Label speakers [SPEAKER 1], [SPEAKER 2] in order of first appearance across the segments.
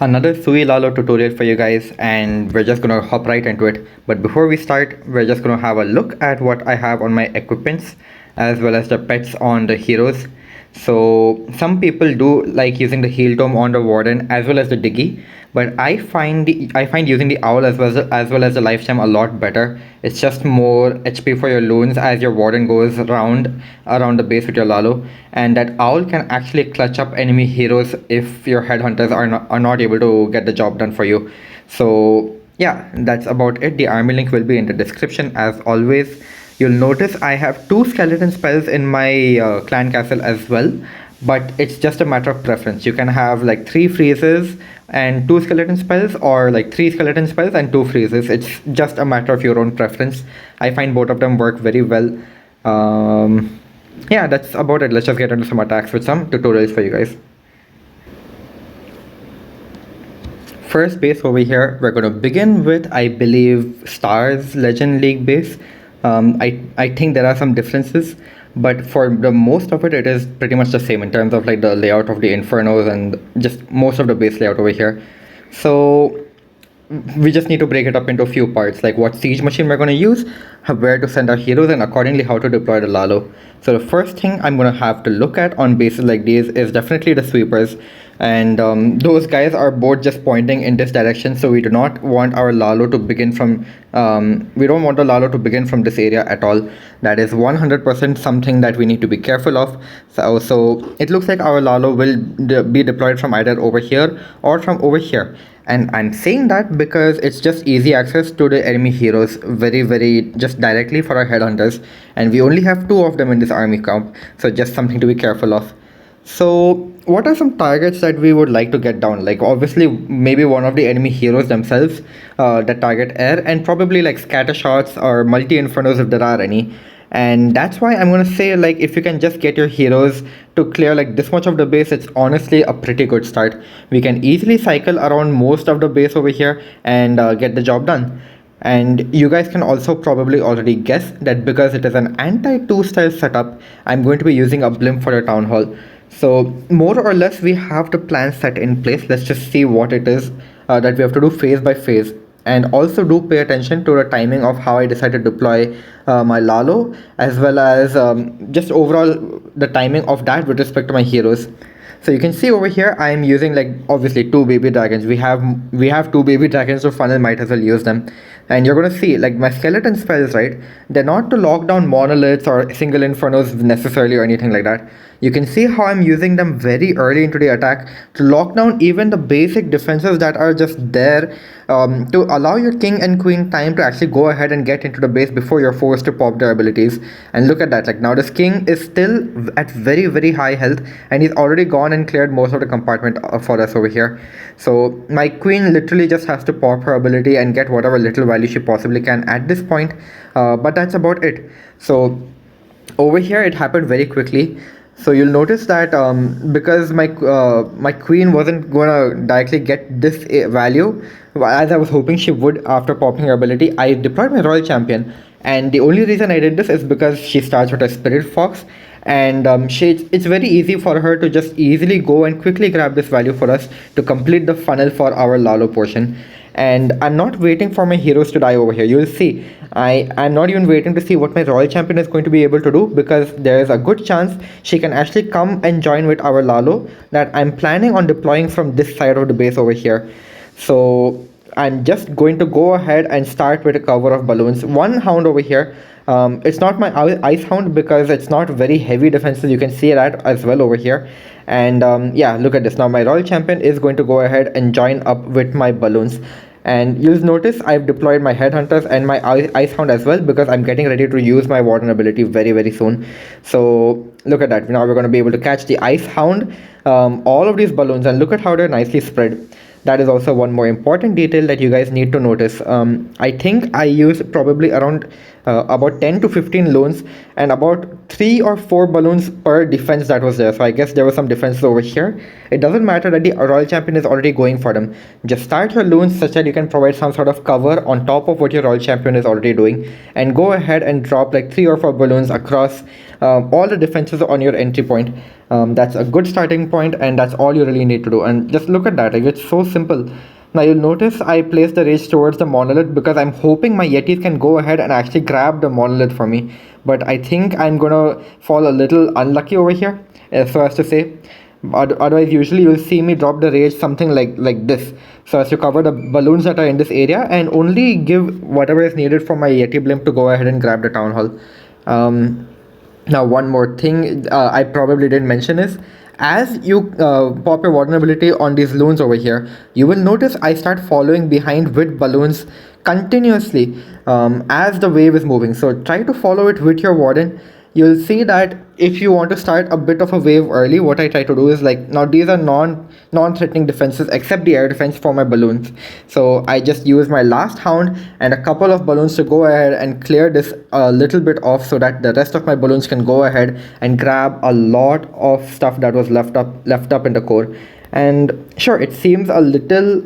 [SPEAKER 1] Another Sui Lalo tutorial for you guys, and we're just gonna hop right into it. But before we start, we're just gonna have a look at what I have on my equipments as well as the pets on the heroes. So some people do like using the heel tome on the warden as well as the diggy, but I find using the owl as well as the lifetime a lot better. It's just more HP for your loons as your warden goes around the base with your Lalo, and that owl can actually clutch up enemy heroes if your headhunters are not able to get the job done for you. So yeah, that's about it. The army link will be in the description as always. You'll notice I have two skeleton spells in my clan castle as well, but it's just a matter of preference. You can have like three freezes and two skeleton spells, or like three skeleton spells and two freezes. It's just a matter of your own preference. I find both of them work very well. Yeah, that's about it. Let's just get into some attacks with some tutorials for you guys. First base over here, we're going to begin with, I believe, Stars Legend League base. I think there are some differences, but for the most of it, it is pretty much the same in terms of like the layout of the infernos and just most of the base layout over here. So we just need to break it up into a few parts, like what siege machine we're going to use, where to send our heroes, and accordingly how to deploy the Lalo. So the first thing I'm going to have to look at on bases like these is definitely the sweepers, and those guys are both just pointing in this direction, so we do not want our Lalo to begin from we don't want the Lalo to begin from this area at all. That is 100% something that we need to be careful of. So it looks like our Lalo will be deployed from either over here or from over here, and I'm saying that because it's just easy access to the enemy heroes, very just directly for our headhunters, and we only have two of them in this army camp, so just something to be careful of. So what are some targets that we would like to get down? Like obviously maybe one of the enemy heroes themselves that target air, and probably like scatter shots or multi infernos if there are any. And that's why I'm gonna say, like, if you can just get your heroes to clear like this much of the base, it's honestly a pretty good start. We can easily cycle around most of the base over here and get the job done. And you guys can also probably already guess that because it is an anti-2 style setup, I'm going to be using a blimp for the town hall. So more or less we have the plan set in place. Let's just see what it is that we have to do phase by phase, and also do pay attention to the timing of how I decide to deploy my Lalo, as well as just overall the timing of that with respect to my heroes. So you can see over here I am using like obviously two baby dragons. We have two baby dragons, so funnel might as well use them. And you're gonna see like my skeleton spells, right? They're not to lock down monoliths or single infernos necessarily or anything like that. You can see how I'm using them very early into the attack to lock down even the basic defenses that are just there, to allow your king and queen time to actually go ahead and get into the base before you're forced to pop their abilities. And look at that, like now this king is still at very high health, and he's already gone and cleared most of the compartment for us over here. So my queen literally just has to pop her ability and get whatever little value she possibly can at this point, but that's about it. So over here it happened very quickly. So you'll notice that because my queen wasn't gonna directly get this value as I was hoping she would after popping her ability, I deployed my royal champion, and the only reason I did this is because she starts with a spirit fox, and it's very easy for her to just easily go and quickly grab this value for us to complete the funnel for our Lalo portion. And I'm not waiting for my heroes to die over here. You'll see I'm not even waiting to see what my royal champion is going to be able to do, because there is a good chance she can actually come and join with our Lalo that I'm planning on deploying from this side of the base over here. So I'm just going to go ahead and start with a cover of balloons. One hound over here. It's not my ice hound because it's not very heavy defenses. You can see that as well over here. And yeah, look at this. Now my royal champion is going to go ahead and join up with my balloons. And you'll notice I've deployed my headhunters and my ice hound as well, because I'm getting ready to use my warden ability very soon. So look at that. Now we're going to be able to catch the ice hound, all of these balloons, and look at how they're nicely spread. That is also one more important detail that you guys need to notice. I think I used probably around about 10 to 15 loans, and about 3 or 4 balloons per defense that was there. So I guess there was some defenses over here. It doesn't matter that the royal champion is already going for them. Just start your loons such that you can provide some sort of cover on top of what your royal champion is already doing, and go ahead and drop like 3 or 4 balloons across all the defenses on your entry point. That's a good starting point, and that's all you really need to do. And just look at that, like, it's so simple. Now you'll notice I placed the rage towards the monolith because I'm hoping my yetis can go ahead and actually grab the monolith for me. But I think I'm gonna fall a little unlucky over here, so as to say. Otherwise, usually you'll see me drop the rage something like this, so as to cover the balloons that are in this area and only give whatever is needed for my yeti blimp to go ahead and grab the town hall. Now, one more thing I probably didn't mention is, as you pop your vulnerability on these loons over here, you will notice I start following behind with balloons continuously as the wave is moving. So try to follow it with your warden. You'll see that if you want to start a bit of a wave early, what I try to do is, like, now these are non-threatening defenses except the air defense for my balloons. So I just use my last hound and a couple of balloons to go ahead and clear this a little bit off, so that the rest of my balloons can go ahead and grab a lot of stuff that was left up in the core. And sure, it seems a little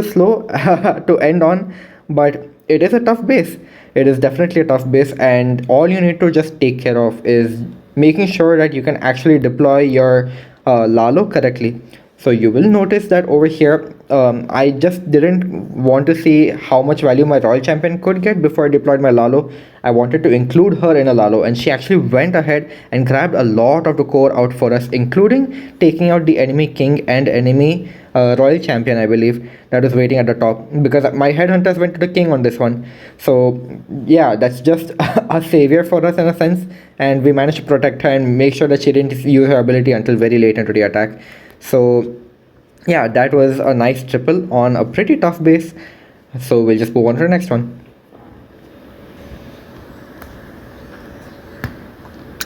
[SPEAKER 1] slow to end on, but it is a tough base. It is definitely a tough base, and all you need to just take care of is making sure that you can actually deploy your Lalo correctly. So you will notice that over here, I just didn't want to see how much value my royal champion could get before I deployed my Lalo. I wanted to include her in a Lalo, and she actually went ahead and grabbed a lot of the core out for us, including taking out the enemy king and enemy royal champion, I believe, that was waiting at the top, because my headhunters went to the king on this one. So yeah, that's just a savior for us in a sense, and we managed to protect her and make sure that she didn't use her ability until very late into the attack. So yeah, that was a nice triple on a pretty tough base. So we'll just move on to the next one.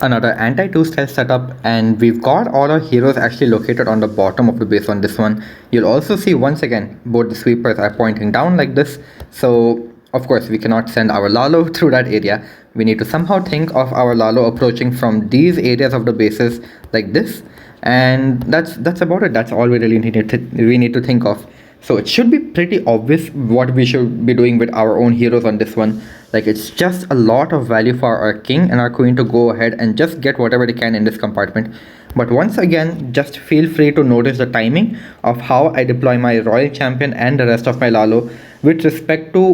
[SPEAKER 1] Another anti-2 stealth setup, and we've got all our heroes actually located on the bottom of the base on this one. You'll also see once again both the sweepers are pointing down like this, so of course we cannot send our Lalo through that area. We need to somehow think of our Lalo approaching from these areas of the bases like this, and that's about it. That's all we really need to think of. So it should be pretty obvious what we should be doing with our own heroes on this one. Like, it's just a lot of value for our king and our queen to go ahead and just get whatever they can in this compartment. But once again, just feel free to notice the timing of how I deploy my royal champion and the rest of my Lalo with respect to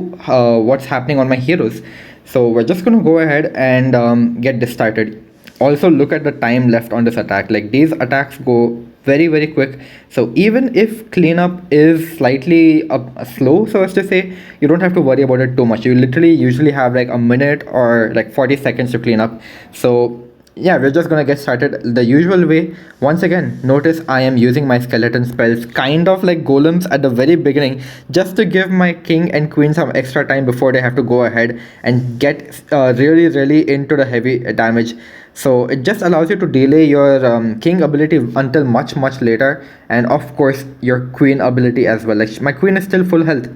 [SPEAKER 1] what's happening on my heroes. So we're just going to go ahead and get this started. Also, look at the time left on this attack. Like, these attacks go very quick, so even if cleanup is slightly slow, so as to say, you don't have to worry about it too much. You literally usually have like a minute or like 40 seconds to clean up. So yeah, we're just gonna get started the usual way. Once again, notice I am using my skeleton spells kind of like golems at the very beginning, just to give my king and queen some extra time before they have to go ahead and get really into the heavy damage. So it just allows you to delay your king ability until much later, and of course your queen ability as well. Like, my queen is still full health,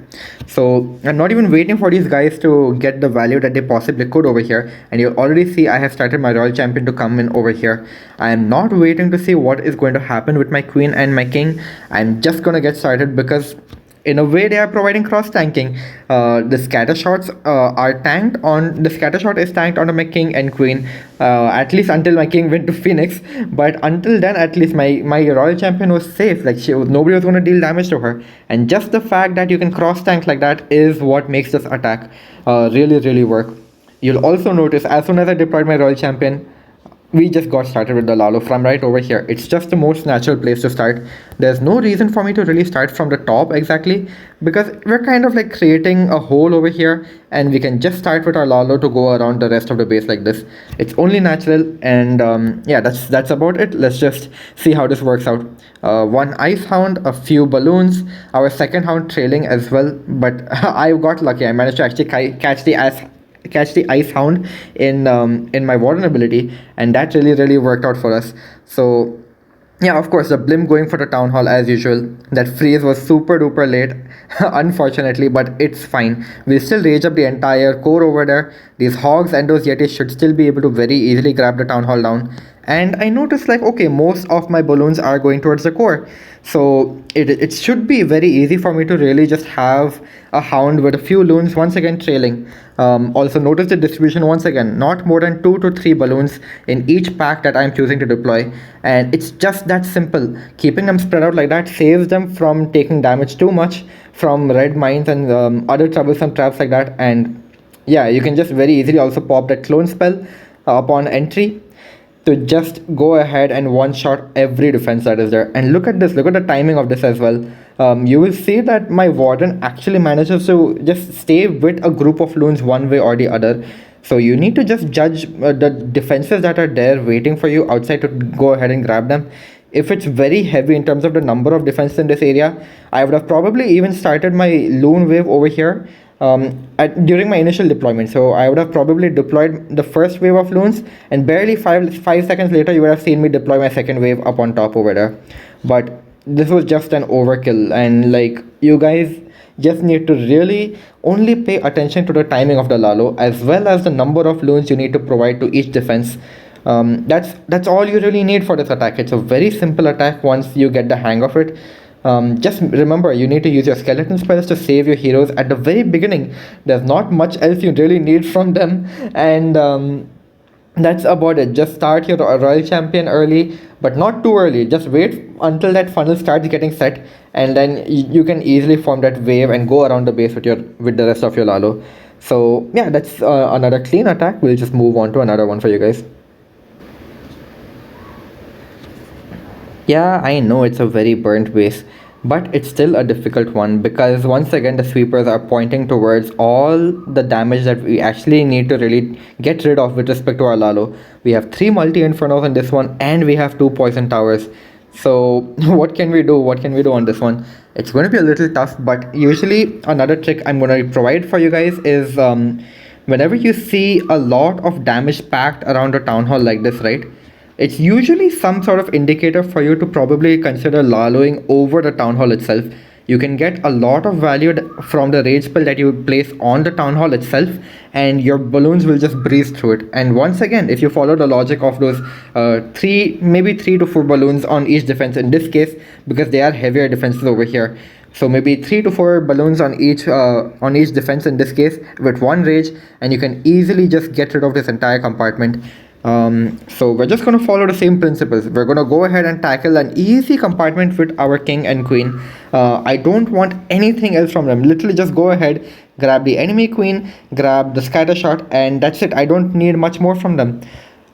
[SPEAKER 1] so I'm not even waiting for these guys to get the value that they possibly could over here. And you'll already see I have started my royal champion to come in over here. I am not waiting to see what is going to happen with my queen and my king. I'm just gonna get started, because in a way they are providing cross tanking. The scatter shots are tanked on, the scatter shot is tanked onto my king and queen, at least until my king went to Phoenix. But until then, at least my royal champion was safe. Like, nobody was going to deal damage to her, and just the fact that you can cross tank like that is what makes this attack really work. You'll also notice as soon as I deployed my royal champion, we just got started with the Lalo from right over here. It's just the most natural place to start. There's no reason for me to really start from the top exactly, because we're kind of like creating a hole over here, and we can just start with our Lalo to go around the rest of the base like this. It's only natural, and yeah, that's about it. Let's just see how this works out. One ice hound, a few balloons, our second hound trailing as well, but I got lucky. I managed to actually catch the ice hound in my warden ability, and that really worked out for us. So Yeah, of course, the blimp going for the town hall as usual. That freeze was super duper late, unfortunately, but it's fine. We'll still rage up the entire core over there. These hogs and those yetis should still be able to very easily grab the town hall down. And I noticed, like, okay, most of my balloons are going towards the core. So it should be very easy for me to really just have a hound with a few loons once again trailing. Also notice the distribution once again, not more than 2 to 3 balloons in each pack that I'm choosing to deploy, and it's just that simple. Keeping them spread out like that saves them from taking damage too much from red mines and other troublesome traps like that. And yeah, you can just very easily also pop that clone spell upon entry to just go ahead and one shot every defense that is there. And look at this, look at the timing of this as well. You will see that my warden actually manages to just stay with a group of loons one way or the other. So you need to just judge the defenses that are there waiting for you outside to go ahead and grab them. If it's very heavy in terms of the number of defenses in this area, I would have probably even started my loon wave over here during my initial deployment. So I would have probably deployed the first wave of loons, and barely 5 seconds later, you would have seen me deploy my second wave up on top over there. But this was just an overkill, and like, you guys just need to really only pay attention to the timing of the Lalo as well as the number of loons you need to provide to each defense. That's all you really need for this attack. It's a very simple attack once you get the hang of it. Just remember, you need to use your skeleton spells to save your heroes at the very beginning. There's not much else you really need from them, and that's about it. Just start your royal champion early, but not too early. Just wait until that funnel starts getting set, and then you can easily form that wave and go around the base with the rest of your Lalo. So yeah, that's another clean attack. We'll just move on to another one for you guys. Yeah, I know it's a very burnt base, but it's still a difficult one because once again the sweepers are pointing towards all the damage that we actually need to really get rid of with respect to our Lalo. We have 3 multi-infernos on this one and we have 2 poison towers. So what can we do? What can we do on this one? It's going to be a little tough, but usually another trick I'm going to provide for you guys is whenever you see a lot of damage packed around a town hall like this, right? It's usually some sort of indicator for you to probably consider Laloing over the town hall itself. You can get a lot of value from the rage spell that you place on the town hall itself, and your balloons will just breeze through it. And once again, if you follow the logic of those maybe 3 to 4 balloons on each defense in this case, because they are heavier defenses over here. So maybe 3 to 4 balloons on each defense in this case with 1 rage, and you can easily just get rid of this entire compartment. So we're just going to follow the same principles. We're going to go ahead and tackle an easy compartment with our king and queen. I don't want anything else from them. Literally just go ahead, grab the enemy queen, grab the scatter shot, and that's it. I don't need much more from them.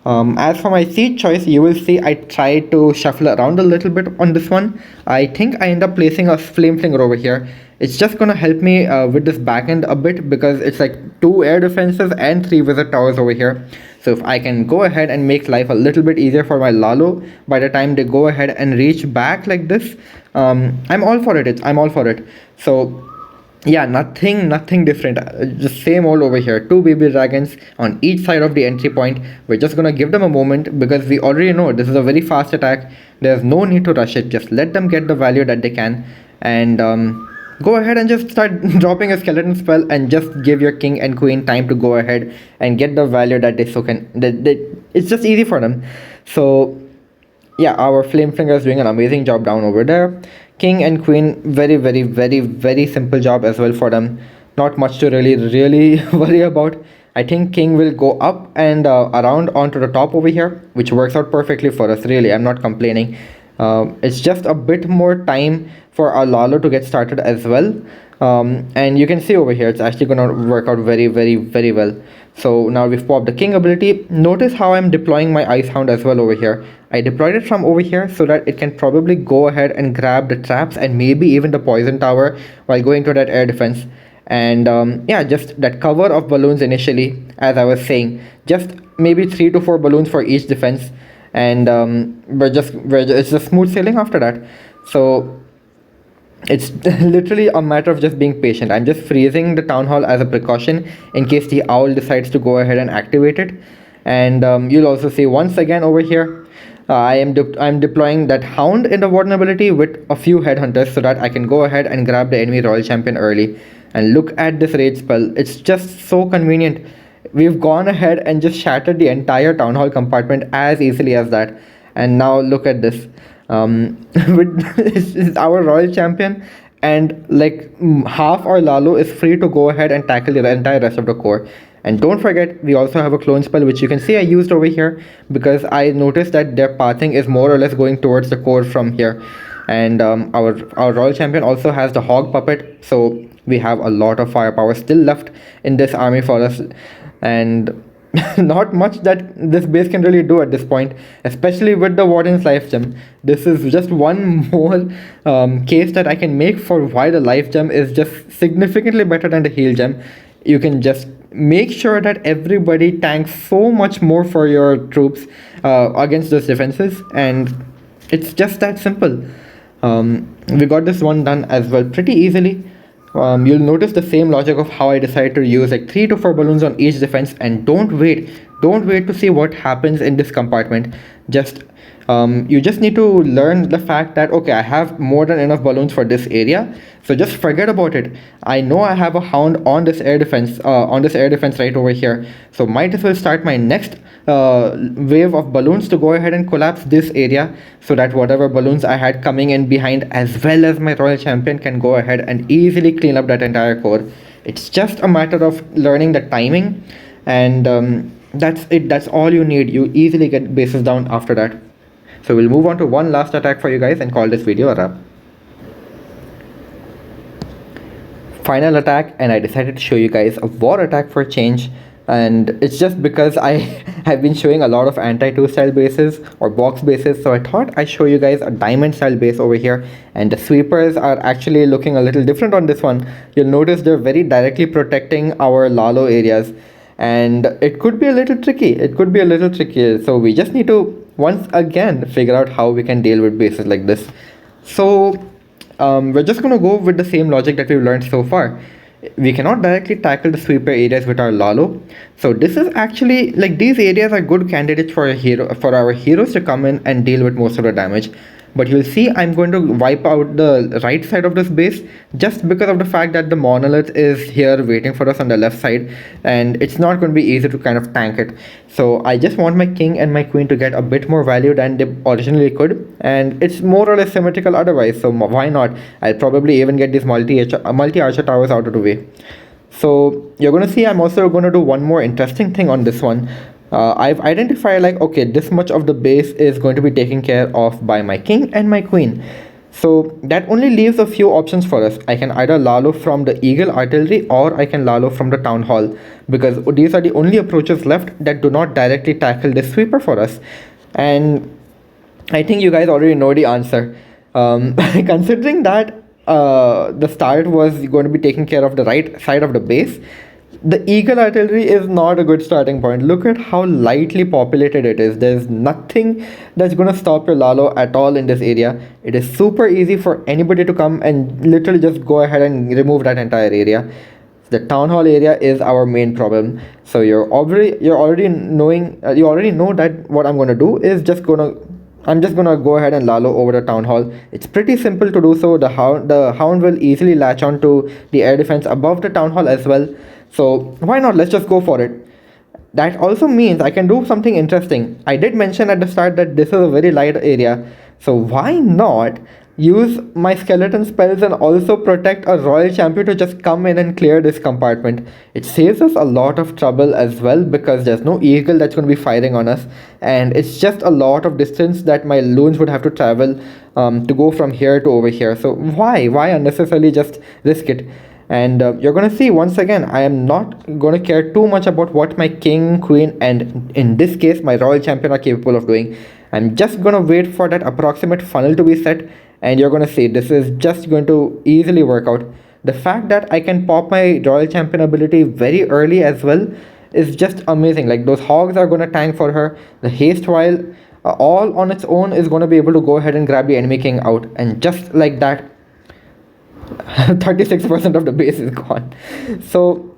[SPEAKER 1] As for my seed choice, you will see I tried to shuffle around a little bit on this one. I think I end up placing a flame flinger over here. It's just gonna help me with this back end a bit because it's like 2 air defenses and 3 wizard towers over here. So if I can go ahead and make life a little bit easier for my Lalo by the time they go ahead and reach back like this, I'm all for it. I'm all for it. So yeah, nothing different. Just same old over here. 2 baby dragons on each side of the entry point. We're just gonna give them a moment because we already know this is a very fast attack. There's no need to rush it. Just let them get the value that they can, and go ahead and just start dropping a skeleton spell and just give your king and queen time to go ahead and get the value that they so can. It's just easy for them. So yeah, our flame flinger is doing an amazing job down over there. King and queen, very simple job as well for them. Not much to really worry about. I think king will go up and around onto the top over here, which works out perfectly for us. Really, I'm not complaining. It's just a bit more time for our Lalo to get started as well. And you can see over here, it's actually going to work out very well. So now we've popped the king ability. Notice how I'm deploying my ice hound as well over here. I deployed it from over here so that it can probably go ahead and grab the traps and maybe even the poison tower while going to that air defense. And yeah, just that cover of balloons initially, as I was saying, just maybe 3 to 4 balloons for each defense, and it's just smooth sailing after that. So it's literally a matter of just being patient. I'm just freezing the town hall as a precaution in case the owl decides to go ahead and activate it. And you'll also see once again over here, I'm deploying that Hound in the vulnerability with a few headhunters so that I can go ahead and grab the enemy royal champion early. And look at this raid spell. It's just so convenient. We've gone ahead and just shattered the entire town hall compartment as easily as that. And now look at this. With our royal champion, and like half our Lalo is free to go ahead and tackle the entire rest of the core. And don't forget, we also have a clone spell, which you can see I used over here because I noticed that their pathing is more or less going towards the core from here. And our royal champion also has the hog puppet, so we have a lot of firepower still left in this army for us. And not much that this base can really do at this point, especially with the Warden's Life Gem. This is just one more case that I can make for why the Life Gem is just significantly better than the Heal Gem. You can just make sure that everybody tanks so much more for your troops against those defenses, and it's just that simple. We got this one done as well pretty easily. You'll notice the same logic of how I decided to use like 3 to 4 balloons on each defense, and don't wait to see what happens in this compartment. You just need to learn the fact that okay, I have more than enough balloons for this area, so just forget about it. I know I have a Hound on this air defense right over here, so might as well start my next wave of balloons to go ahead and collapse this area, so that whatever balloons I had coming in behind as well as my royal champion can go ahead and easily clean up that entire core. It's just a matter of learning the timing, and that's it. That's all you need. You easily get bases down after that. So we'll move on to one last attack for you guys and call this video a wrap. Final attack, and I decided to show you guys a war attack for a change. And it's just because I have been showing a lot of anti-2 style bases or box bases, so I thought I'd show you guys a diamond style base over here. And the sweepers are actually looking a little different on this one. You'll notice they're very directly protecting our Lalo areas, and it could be a little tricky. So we just need to once again figure out how we can deal with bases like this. So we're just going to go with the same logic that we've learned so far. We cannot directly tackle the sweeper areas with our Lalo, so this is actually like these areas are good candidates for our heroes to come in and deal with most of the damage. But you'll see I'm going to wipe out the right side of this base just because of the fact that the monolith is here waiting for us on the left side, and it's not going to be easy to kind of tank it. So I just want my king and my queen to get a bit more value than they originally could, and it's more or less symmetrical otherwise, so why not? I'll probably even get these multi-archer towers out of the way. So you're going to see I'm also going to do one more interesting thing on this one. I've identified like okay, this much of the base is going to be taken care of by my king and my queen. So that only leaves a few options for us. I can either Lalo from the Eagle Artillery or I can Lalo from the Town Hall, because these are the only approaches left that do not directly tackle this sweeper for us. And I think you guys already know the answer. Considering that the start was going to be taking care of the right side of the base, the Eagle Artillery is not a good starting point. Look at how lightly populated it is. There's nothing that's going to stop your Lalo at all in this area. It is super easy for anybody to come and literally just go ahead and remove that entire area. The town hall area is our main problem. So you already know that what I'm going to do is I'm just gonna go ahead and Lalo over the town hall. It's pretty simple to do so. The hound will easily latch on to the air defense above the town hall as well. So why not? Let's just go for it. That also means I can do something interesting. I did mention at the start that this is a very light area. So why not use my skeleton spells and also protect a royal champion to just come in and clear this compartment. It saves us a lot of trouble as well, because there's no eagle that's going to be firing on us, and it's just a lot of distance that my loons would have to travel to go from here to over here. So why unnecessarily just risk it? And you're going to see once again, I am not going to care too much about what my king, queen, and in this case my royal champion are capable of doing. I'm just going to wait for that approximate funnel to be set, and you're going to see this is just going to easily work out. The fact that I can pop my royal champion ability very early as well is just amazing. Like, those hogs are going to tank for her. The haste vial all on its own is going to be able to go ahead and grab the enemy king out, and just like that 36% of the base is gone. So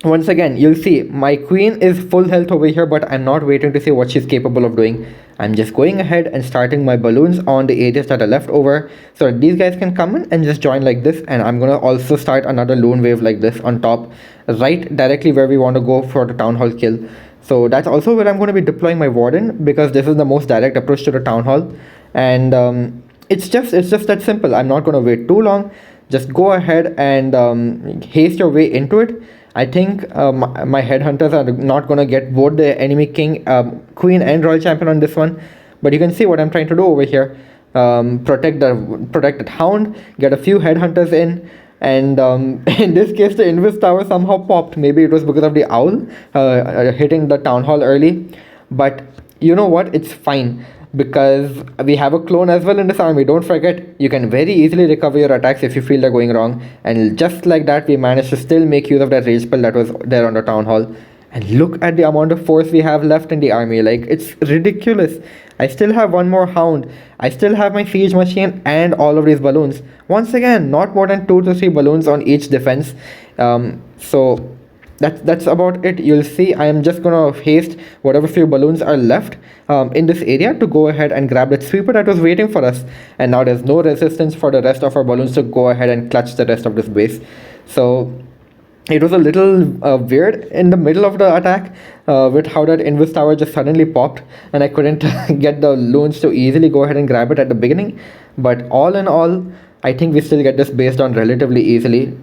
[SPEAKER 1] once again, you'll see my queen is full health over here, but I'm not waiting to see what she's capable of doing. I'm just going ahead and starting my balloons on the areas that are left over so that these guys can come in and just join like this. And I'm gonna also start another loon wave like this on top, right directly where we want to go for the town hall kill. So that's also where I'm going to be deploying my warden, because this is the most direct approach to the town hall. And it's just that simple. I'm not going to wait too long. Just go ahead and haste your way into it. I think my headhunters are not going to get both the enemy king, queen, and royal champion on this one. But you can see what I'm trying to do over here. Protect the hound, get a few headhunters in, and in this case the invis tower somehow popped. Maybe it was because of the owl hitting the town hall early. But you know what? It's fine, because we have a clone as well in this army. Don't forget, you can very easily recover your attacks if you feel they're going wrong. And just like that, we managed to still make use of that rage spell that was there on the town hall. And look at the amount of force we have left in the army. Like, it's ridiculous. I still have one more hound. I still have my siege machine and all of these balloons. Once again, not more than 2 to 3 balloons on each defense. So that's about it. You'll see I am just gonna haste whatever few balloons are left in this area to go ahead and grab that sweeper that was waiting for us. And now there's no resistance for the rest of our balloons to go ahead and clutch the rest of this base. So it was a little weird in the middle of the attack with how that invis tower just suddenly popped, and I couldn't get the loons to easily go ahead and grab it at the beginning. But all in all, I think we still get this base down relatively easily.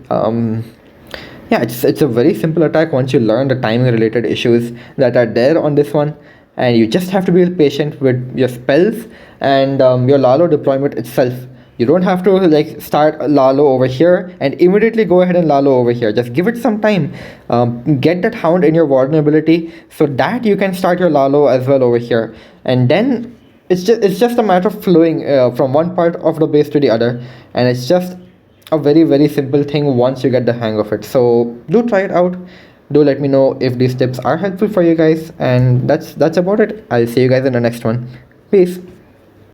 [SPEAKER 1] Yeah, it's a very simple attack once you learn the timing related issues that are there on this one. And you just have to be patient with your spells and your Lalo deployment itself. You don't have to like start Lalo over here and immediately go ahead and Lalo over here. Just give it some time. Get that hound in your warden ability so that you can start your Lalo as well over here. And then it's just a matter of flowing from one part of the base to the other. And it's just a very, very simple thing once you get the hang of it. So do try it out. Do let me know if these tips are helpful for you guys. And that's about it. I'll see you guys in the next one. Peace.